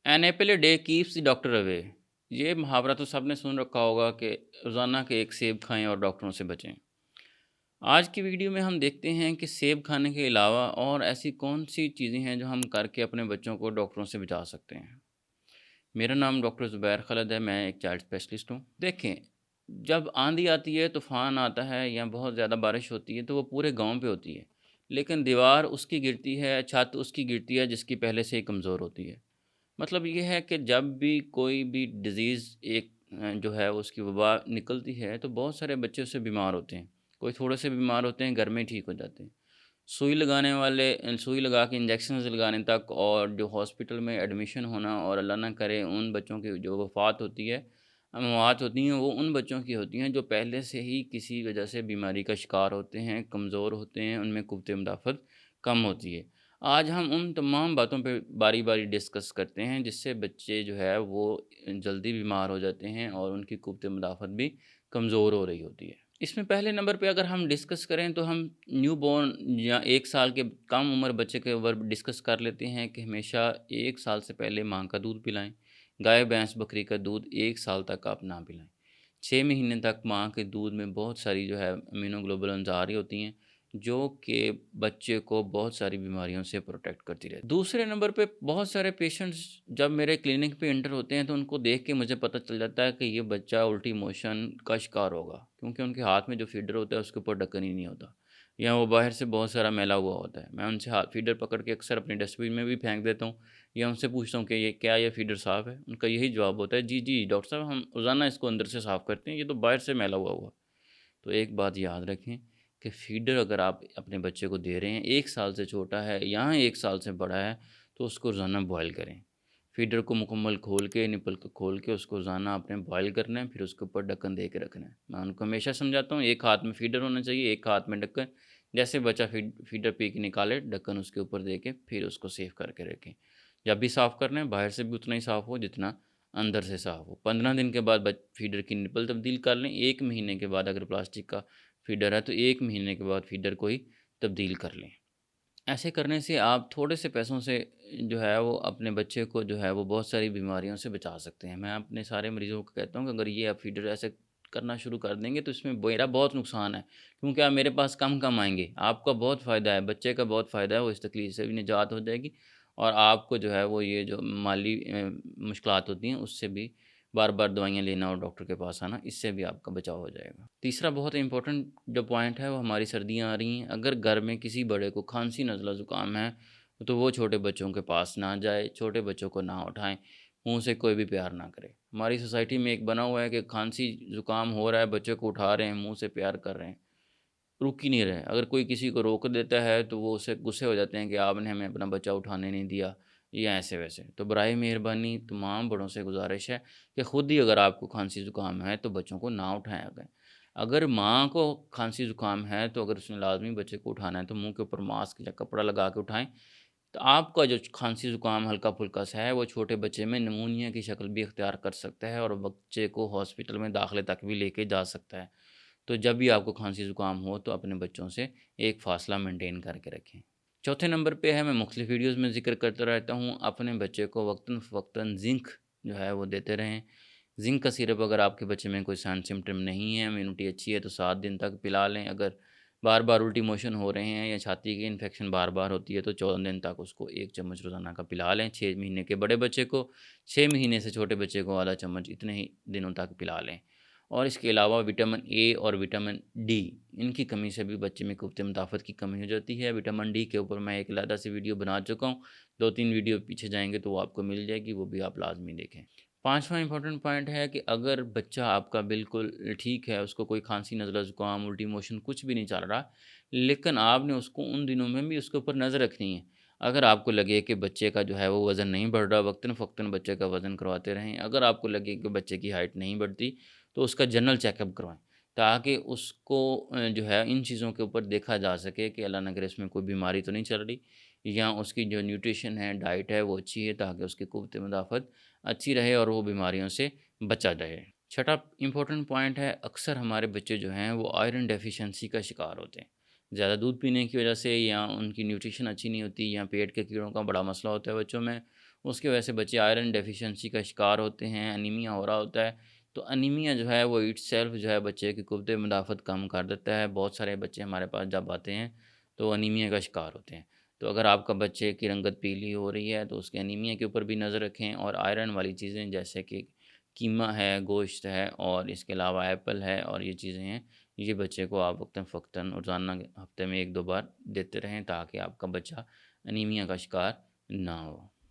N apple a day keeps the doctor away. یہ محاورہ تو سب نے سن رکھا ہوگا کہ روزانہ کے ایک سیب کھائیں اور ڈاکٹروں سے بچیں۔ آج کی ویڈیو میں ہم دیکھتے ہیں کہ سیب کھانے کے علاوہ اور ایسی کون سی چیزیں ہیں جو ہم کر کے اپنے بچوں کو ڈاکٹروں سے بچا سکتے ہیں۔ میرا نام ڈاکٹر زبیر خالد ہے، میں ایک چائلڈ اسپیشلسٹ ہوں۔ دیکھیں، جب آندھی آتی ہے، طوفان آتا ہے یا بہت زیادہ بارش ہوتی ہے تو وہ پورے گاؤں پہ ہوتی ہے، لیکن دیوار اس کی گرتی ہے، چھت اس کی گرتی ہے جس کی پہلے سے ہی کمزور ہوتی ہے۔ مطلب یہ ہے کہ جب بھی کوئی بھی ڈیزیز ایک جو ہے اس کی وبا نکلتی ہے تو بہت سارے بچے اس سے بیمار ہوتے ہیں، کوئی تھوڑے سے بیمار ہوتے ہیں، گھر میں ٹھیک ہو جاتے ہیں۔ سوئی لگانے والے سوئی لگا کے انجیکشنز لگانے تک اور جو ہاسپٹل میں ایڈمیشن ہونا، اور اللہ نہ کرے ان بچوں کی جو وفات ہوتی ہے، اموات ہوتی ہیں، وہ ان بچوں کی ہوتی ہیں جو پہلے سے ہی کسی وجہ سے بیماری کا شکار ہوتے ہیں، کمزور ہوتے ہیں، ان میں قوت مدافعت کم ہوتی ہے۔ آج ہم ان تمام باتوں پہ باری باری ڈسکس کرتے ہیں جس سے بچے جو ہے وہ جلدی بیمار ہو جاتے ہیں اور ان کی قوت مدافعت بھی کمزور ہو رہی ہوتی ہے۔ اس میں پہلے نمبر پہ اگر ہم ڈسکس کریں تو ہم نیو بورن یا 1 سال کے کم عمر بچے کے اوپر ڈسکس کر لیتے ہیں کہ ہمیشہ 1 سال سے پہلے ماں کا دودھ پلائیں۔ گائے بھینس بکری کا دودھ 1 سال تک آپ نہ پلائیں۔ 6 مہینے تک ماں کے دودھ میں بہت ساری جو ہے امینو گلوبولنز آ رہی ہوتی ہیں جو کہ بچے کو بہت ساری بیماریوں سے پروٹیکٹ کرتی رہتی ہے۔ دوسرے نمبر پہ بہت سارے پیشنٹس جب میرے کلینک پہ انٹر ہوتے ہیں تو ان کو دیکھ کے مجھے پتہ چل جاتا ہے کہ یہ بچہ الٹی موشن کا شکار ہوگا، کیونکہ ان کے ہاتھ میں جو فیڈر ہوتا ہے اس کے اوپر ڈھکن ہی نہیں ہوتا، یا وہ باہر سے بہت سارا میلا ہوا ہوتا ہے۔ میں ان سے فیڈر پکڑ کے اکثر اپنے ڈسٹ بن میں بھی پھینک دیتا ہوں، یا ان سے پوچھتا ہوں کہ یہ فیڈر صاف ہے؟ ان کا یہی جواب ہوتا ہے، جی جی ڈاکٹر صاحب، ہم روزانہ اس کو اندر سے صاف کرتے ہیں، یہ تو باہر سے میلا ہوا۔ تو ایک بات یاد رکھیں کہ فیڈر اگر آپ اپنے بچے کو دے رہے ہیں، 1 سال سے چھوٹا ہے یا 1 سال سے بڑا ہے، تو اس کو روزانہ بوائل کریں۔ فیڈر کو مکمل کھول کے، نپل کو کھول کے اس کو روزانہ اپنے بوائل کرنا ہے، پھر اس کے اوپر ڈھکن دے کے رکھنا ہے۔ میں ان کو ہمیشہ سمجھاتا ہوں، ایک ہاتھ میں فیڈر ہونا چاہیے، ایک ہاتھ میں ڈھکن۔ جیسے بچہ فیڈر پی کے نکالے، ڈھکن اس کے اوپر دے کے پھر اس کو سیف کر کے رکھیں۔ جب بھی صاف کرنا ہے، باہر سے بھی اتنا ہی صاف ہو جتنا اندر سے صاف ہو۔ 15 دن کے بعد فیڈر کی نپل تبدیل کر لیں۔ 1 مہینے کے بعد اگر پلاسٹک کا فیڈر ہے تو 1 مہینے کے بعد فیڈر کو ہی تبدیل کر لیں۔ ایسے کرنے سے آپ تھوڑے سے پیسوں سے جو ہے وہ اپنے بچے کو جو ہے وہ بہت ساری بیماریوں سے بچا سکتے ہیں۔ میں اپنے سارے مریضوں کو کہتا ہوں کہ اگر یہ آپ فیڈر ایسے کرنا شروع کر دیں گے تو اس میں میرا بہت نقصان ہے، کیونکہ آپ میرے پاس کم آئیں گے، آپ کا بہت فائدہ ہے، بچے کا بہت فائدہ ہے، وہ اس تکلیف سے بھی نجات ہو جائے گی، اور آپ کو جو ہے وہ یہ جو مالی مشکلات ہوتی ہیں اس سے بھی بار بار دوائیاں لینا اور ڈاکٹر کے پاس آنا، اس سے بھی آپ کا بچاؤ ہو جائے گا۔ تیسرا بہت امپورٹنٹ جو پوائنٹ ہے وہ ہماری سردیاں آ رہی ہیں، اگر گھر میں کسی بڑے کو کھانسی نزلہ زکام ہے تو وہ چھوٹے بچوں کے پاس نہ جائے، چھوٹے بچوں کو نہ اٹھائیں، منہ سے کوئی بھی پیار نہ کرے۔ ہماری سوسائٹی میں ایک بنا ہوا ہے کہ کھانسی زکام ہو رہا ہے، بچے کو اٹھا رہے ہیں، منہ سے پیار کر رہے ہیں، رک ہی نہیں رہے۔ اگر کوئی کسی کو روک دیتا ہے تو وہ اسے غصے ہو جاتے ہیں کہ آپ نے ہمیں اپنا بچہ اٹھانے نہیں دیا، یا ایسے ویسے۔ تو برائے مہربانی تمام بڑوں سے گزارش ہے کہ خود ہی اگر آپ کو کھانسی زکام ہے تو بچوں کو نہ اٹھایا کریں۔ اگر ماں کو کھانسی زکام ہے تو اگر اس نے لازمی بچے کو اٹھانا ہے تو منہ کے اوپر ماسک یا کپڑا لگا کے اٹھائیں۔ تو آپ کا جو کھانسی زکام ہلکا پھلکا سا ہے وہ چھوٹے بچے میں نمونیا کی شکل بھی اختیار کر سکتا ہے اور بچے کو ہاسپٹل میں داخلے تک بھی لے کے جا سکتا ہے۔ تو جب بھی آپ کو کھانسی زکام ہو تو اپنے بچوں سے ایک فاصلہ مینٹین کر کے رکھیں۔ چوتھے نمبر پہ ہے، میں مختلف ویڈیوز میں ذکر کرتا رہتا ہوں، اپنے بچے کو وقتاً فوقتاً زنک جو ہے وہ دیتے رہیں۔ زنک کا سیرپ اگر آپ کے بچے میں کوئی سائن سمٹم نہیں ہے، امیونٹی اچھی ہے تو 7 دن تک پلا لیں۔ اگر بار بار الٹی موشن ہو رہے ہیں یا چھاتی کی انفیکشن بار بار ہوتی ہے تو 14 دن تک اس کو 1 چمچ روزانہ کا پلا لیں۔ 6 مہینے کے بڑے بچے کو، 6 مہینے سے چھوٹے بچے کو آدھا چمچ اتنے ہی دنوں تک پلا لیں۔ اور اس کے علاوہ وٹامن اے اور وٹامن ڈی، ان کی کمی سے بھی بچے میں قوت مدافعت کی کمی ہو جاتی ہے۔ وٹامن ڈی کے اوپر میں ایک علیحدہ سی ویڈیو بنا چکا ہوں، 2-3 ویڈیو پیچھے جائیں گے تو وہ آپ کو مل جائے گی، وہ بھی آپ لازمی دیکھیں۔ پانچواں امپورٹنٹ پوائنٹ ہے کہ اگر بچہ آپ کا بالکل ٹھیک ہے، اس کو کوئی کھانسی نزلہ زکام الٹی موشن کچھ بھی نہیں چل رہا، لیکن آپ نے اس کو ان دنوں میں بھی اس کے اوپر نظر رکھنی ہے۔ اگر آپ کو لگے کہ بچے کا جو ہے وہ وزن نہیں بڑھ رہا، وقتاً فوقتاً بچے کا وزن کرواتے رہیں۔ اگر آپ کو لگے کہ بچے کی ہائٹ نہیں بڑھتی تو اس کا جنرل چیک اپ کروائیں، تاکہ اس کو جو ہے ان چیزوں کے اوپر دیکھا جا سکے کہ اللہ نہ کرے اس میں کوئی بیماری تو نہیں چل رہی، یا اس کی جو نیوٹریشن ہے، ڈائٹ ہے، وہ اچھی ہے، تاکہ اس کی قوت مدافعت اچھی رہے اور وہ بیماریوں سے بچا رہے۔ چھٹا امپورٹنٹ پوائنٹ ہے، اکثر ہمارے بچے جو ہیں وہ آئرن ڈیفیشنسی کا شکار ہوتے ہیں، زیادہ دودھ پینے کی وجہ سے، یا ان کی نیوٹریشن اچھی نہیں ہوتی، یا پیٹ کے کیڑوں کا بڑا مسئلہ ہوتا ہے بچوں میں، اس کی وجہ سے بچے آئرن ڈیفیشنسی کا شکار ہوتے ہیں، انیمیا ہو رہا ہوتا ہے۔ تو انیمیا جو ہے وہ اٹ سیلف جو ہے بچے کی قوت مدافعت کم کر دیتا ہے۔ بہت سارے بچے ہمارے پاس جب آتے ہیں تو انیمیا کا شکار ہوتے ہیں۔ تو اگر آپ کا بچے کی رنگت پیلی ہو رہی ہے تو اس کے انیمیا کے اوپر بھی نظر رکھیں، اور آئرن والی چیزیں جیسے کہ قیمہ ہے، گوشت ہے، اور اس کے علاوہ ایپل ہے، اور یہ چیزیں ہیں، یہ بچے کو آپ وقتاً فوقتاً روزانہ ہفتے میں 1-2 بار دیتے رہیں تاکہ آپ کا بچہ انیمیا کا شکار نہ ہو۔